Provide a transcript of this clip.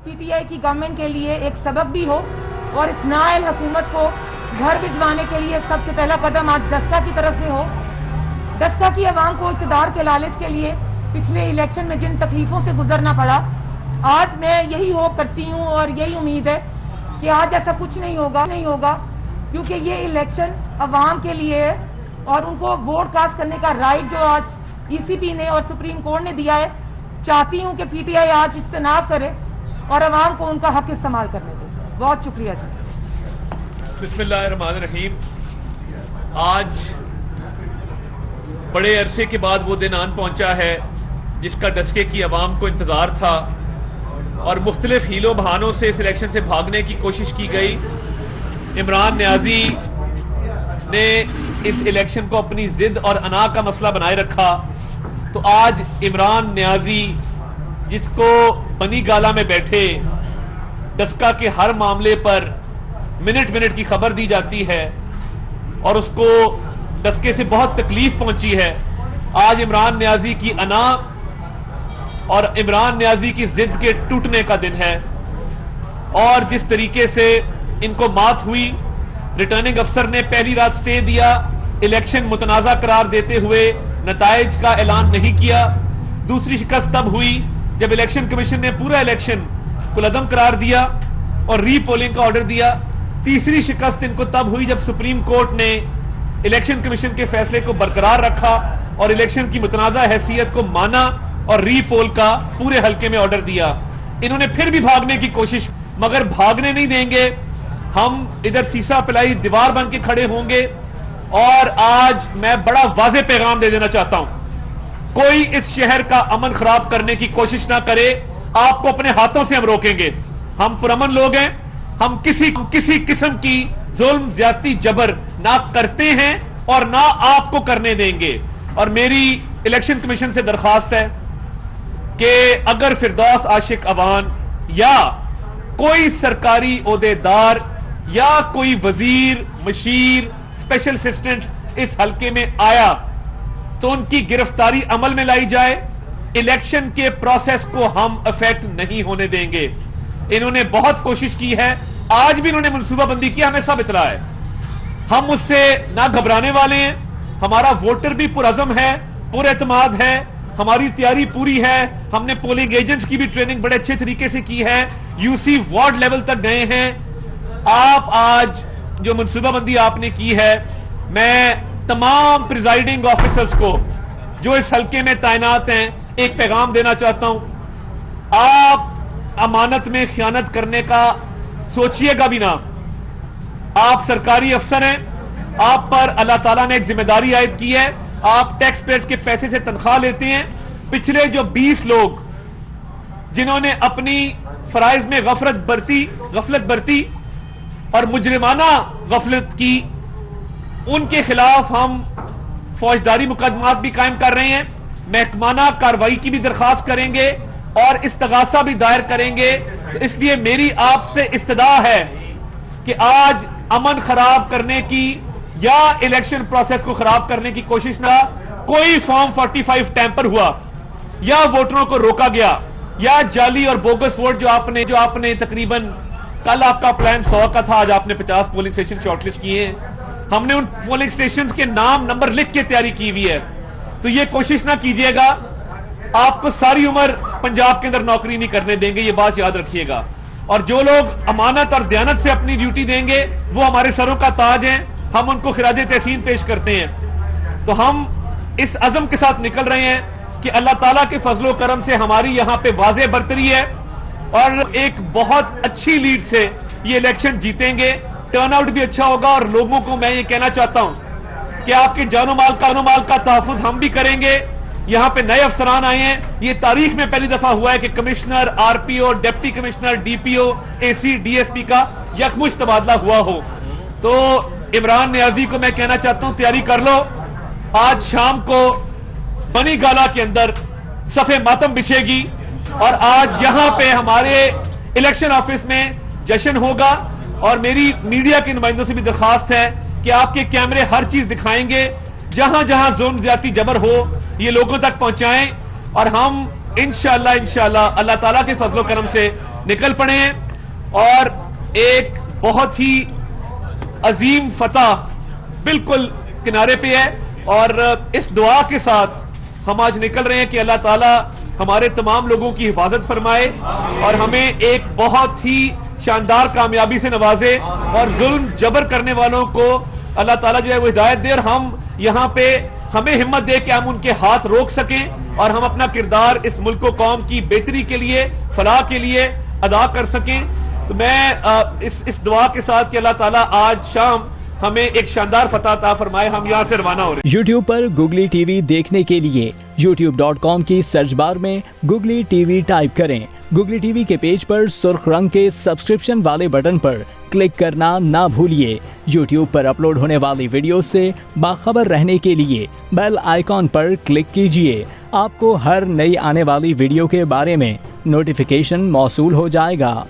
PTI की government के लिए एक सबक भी हो और इस नाअहल हुकूमत को घर भिजवाने के लिए सबसे पहला कदम आज डस्का की तरफ से हो। डस्का की आवाम को इक़्तिदार के लालच के लिए पिछले इलेक्शन में जिन तकलीफ़ों से गुजरना पड़ा, आज मैं यही होप करती हूँ और यही उम्मीद है कि आज ऐसा कुछ नहीं होगा क्योंकि ये इलेक्शन आवाम के लिए है और उनको वोट कास्ट करने का राइट जो आज ECP ने और सुप्रीम कोर्ट ने दिया है, चाहती हूँ कि PTI आज इज्तनाब करे और आवाम को उनका हक इस्तेमाल करने दे। बहुत शुक्रिया जी। बिस्मिल्लाहिर्रहमानिर्रहीम। आज बड़े अरसे के बाद वो दिन आन पहुंचा है जिसका डस्के की आवाम को इंतज़ार था और मुख्तलिफ हीलों बहानों से इस इलेक्शन से भागने की कोशिश की गई। इमरान नियाज़ी ने इस इलेक्शन को अपनी जिद और अना का मसला बनाए रखा, तो आज इमरान नियाज़ी जिसको बनी गाला में बैठे डस्का के हर मामले पर मिनट मिनट की खबर दी जाती है और उसको डस्के से बहुत तकलीफ पहुंची है, आज इमरान नियाज़ी की अना और इमरान नियाज़ी की जिद के टूटने का दिन है। और जिस तरीके से इनको मात हुई, रिटर्निंग अफसर ने पहली रात स्टे दिया, इलेक्शन मुतनाज़ा करार देते हुए नताइज का ऐलान नहीं किया। दूसरी शिकस्त तब हुई जब इलेक्शन कमीशन ने पूरा इलेक्शन कुलअदम करार दिया और री पोलिंग का ऑर्डर दिया। तीसरी शिकस्त इनको तब हुई जब सुप्रीम कोर्ट ने इलेक्शन कमीशन के फैसले को बरकरार रखा और इलेक्शन की मुतनाज़ा हैसियत को माना और री पोल का पूरे हल्के में ऑर्डर दिया। इन्होंने फिर भी भागने की कोशिश, मगर भागने नहीं देंगे। हम इधर सीसा पिलाई दीवार बन के खड़े होंगे और आज मैं बड़ा वाज़ेह पैगाम दे देना चाहता हूं, कोई इस शहर का अमन खराब करने की कोशिश ना करे। आपको अपने हाथों से हम रोकेंगे। हम पुरअमन लोग हैं, हम किसी किस्म की जुल्म ज्यादती जबर ना करते हैं और ना आपको करने देंगे। और मेरी इलेक्शन कमीशन से दरखास्त है कि अगर फिरदौस आशिक अवान या कोई सरकारी ओहदेदार या कोई वजीर, मशीर, स्पेशल असिस्टेंट इस हल्के में आया तो उनकी गिरफ्तारी अमल में लाई जाए। इलेक्शन के प्रोसेस को हम अफेक्ट नहीं होने देंगे। इन्होंने बहुत कोशिश की है, आज भी इन्होंने मनसूबाबंदी की, हमें सब इतला है। हम उससे ना घबराने वाले हैं। हमारा वोटर भी पुरअज़म है, पुरएतमाद है, हमारी तैयारी पूरी है। हमने पोलिंग एजेंट्स की भी ट्रेनिंग बड़े अच्छे तरीके से की है, UC वार्ड लेवल तक गए हैं। आप आज जो मनसूबाबंदी आपने की है, मैं तमाम प्रिजाइडिंग ऑफिसर्स को जो इस हल्के में तैनात हैं एक पैगाम देना चाहता हूं। आप अमानत में खयानत करने का सोचिएगा भी ना। आप सरकारी अफसर हैं, आप पर अल्लाह ताला ने एक जिम्मेदारी आयद की है। आप टैक्स पेयर्स के पैसे से तनख्वाह लेते हैं। पिछले जो 20 लोग जिन्होंने अपनी फराइज में गफलत बरती और मुजरिमाना गफलत की, उनके खिलाफ हम फौजदारी मुकदमात भी कायम कर रहे हैं, महकमाना कार्रवाई की भी दरखास्त करेंगे और इस्तगासा भी दायर करेंगे। तो इसलिए मेरी आपसे इस्तदा है कि आज अमन खराब करने की या इलेक्शन प्रोसेस को खराब करने की कोशिश ना, कोई फॉर्म 45 टैंपर हुआ या वोटरों को रोका गया या जाली और बोगस वोट जो आपने तकरीबन कल आपका प्लान 100 का था, आज आपने 50 पोलिंग स्टेशन शॉर्टलिस्ट किए हैं। हमने उन पोलिंग स्टेशंस के नाम नंबर लिख के तैयारी की हुई है। तो ये कोशिश ना कीजिएगा, आपको सारी उम्र पंजाब के अंदर नौकरी नहीं करने देंगे, ये बात याद रखिएगा। और जो लोग अमानत और दयानत से अपनी ड्यूटी देंगे वो हमारे सरों का ताज हैं, हम उनको खिराज तहसीन पेश करते हैं। तो हम इस अज़म के साथ निकल रहे हैं कि अल्लाह ताला के फजलो करम से हमारी यहाँ पे वाज़ेह बरतरी है और एक बहुत अच्छी लीड से ये इलेक्शन जीतेंगे। टर्नआउट भी अच्छा होगा और लोगों को मैं ये कहना चाहता हूं कि आपके जानो माल का तहफ़्फ़ुज़ हम भी करेंगे। यहाँ पे नए अफसरान आए हैं, ये तारीख में पहली दफा हुआ है कि commissioner, RPO, deputy commissioner, DPO, AC, DSP का यकमुश्त तबादला हुआ हो। तो इमरान नियाज़ी को मैं कहना चाहता हूं, तैयारी कर लो। आज शाम को बनी गाला के अंदर सफ़े मातम बिछेगी और आज यहाँ पे हमारे इलेक्शन ऑफिस में जश्न होगा। और मेरी मीडिया के नुमाइंदों से भी दरखास्त है कि आपके कैमरे हर चीज दिखाएंगे, जहां जहां जुल्म ज्यादती जबर हो ये लोगों तक पहुंचाएं। और हम انشاءاللہ اللہ تعالیٰ کے فضل و کرم سے نکل پڑے ہیں اور ایک بہت ہی عظیم فتح بالکل کنارے پہ ہے. اور اس دعا کے ساتھ ہم آج نکل رہے ہیں کہ اللہ تعالیٰ ہمارے تمام لوگوں کی حفاظت فرمائے اور ہمیں ایک بہت ہی شاندار کامیابی سے نوازے اور ظلم جبر کرنے والوں کو اللہ تعالیٰ جو ہے وہ ہدایت دے اور ہم یہاں پہ ہمیں ہمت دے کہ ہم ان کے ہاتھ روک سکیں اور ہم اپنا کردار اس ملک و قوم کی بہتری کے لیے فلاح کے لیے ادا کر سکیں. تو میں اس دعا کے ساتھ کہ اللہ تعالیٰ آج شام ہمیں ایک شاندار فتح عطا فرمائے. ہم یہاں سے روانہ ہو رہے ہیں. یوٹیوب پر گوگلی ٹی وی دیکھنے کے لیے youtube.com کی سرچ بار میں گوگلی ٹی وی ٹائپ کریں. گوگلی ٹی وی کے پیج پر سرخ رنگ کے سبسکرپشن والے بٹن پر کلک کرنا نہ بھولیے. یوٹیوب پر اپلوڈ ہونے والی ویڈیو سے باخبر رہنے کے لیے بیل آئیکن پر کلک کیجیے. آپ کو ہر نئی آنے والی ویڈیو کے بارے میں نوٹیفیکیشن موصول ہو جائے گا.